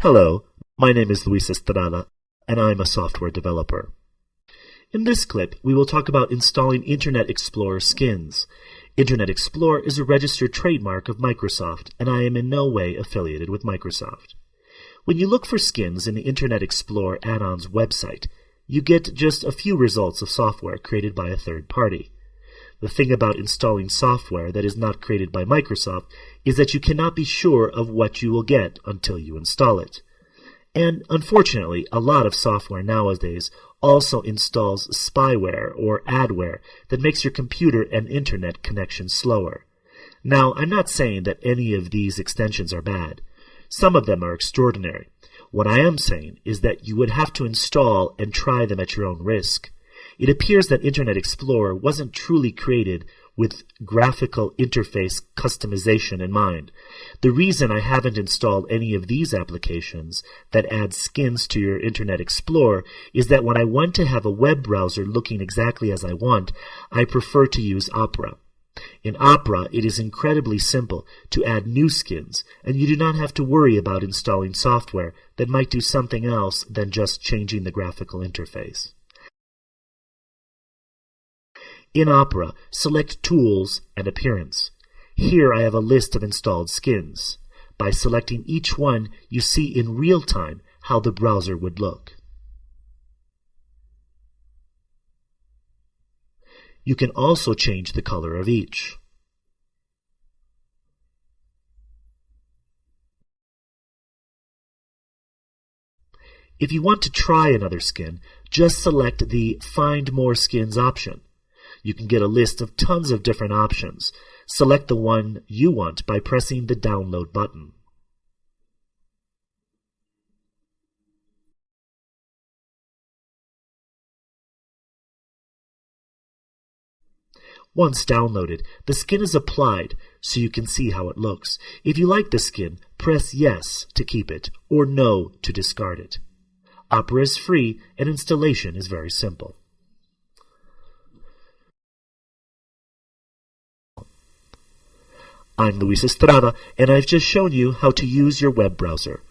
Hello, my name is Luis Estrada, and I'm a software developer. In this clip, we will talk about installing Internet Explorer skins. Internet Explorer is a registered trademark of Microsoft, and I am in no way affiliated with Microsoft. When you look for skins in the Internet Explorer add-ons website, you get just a few results of software created by a third party. The thing about installing software that is not created by Microsoft is that you cannot be sure of what you will get until you install it. And unfortunately, a lot of software nowadays also installs spyware or adware that makes your computer and internet connection slower. Now, I'm not saying that any of these extensions are bad. Some of them are extraordinary. What I am saying is that you would have to install and try them at your own risk. It appears that Internet Explorer wasn't truly created with graphical interface customization in mind. The reason I haven't installed any of these applications that add skins to your Internet Explorer is that when I want to have a web browser looking exactly as I want, I prefer to use Opera. In Opera, it is incredibly simple to add new skins, and you do not have to worry about installing software that might do something else than just changing the graphical interface. In Opera, select Tools and Appearance. Here I have a list of installed skins. By selecting each one, you see in real time how the browser would look. You can also change the color of each. If you want to try another skin, just select the Find More Skins option. You can get a list of tons of different options. Select the one you want by pressing the Download button. Once downloaded, the skin is applied so you can see how it looks. If you like the skin, press Yes to keep it or No to discard it. Opera is free and installation is very simple. I'm Luis Estrada, and I've just shown you how to use your web browser.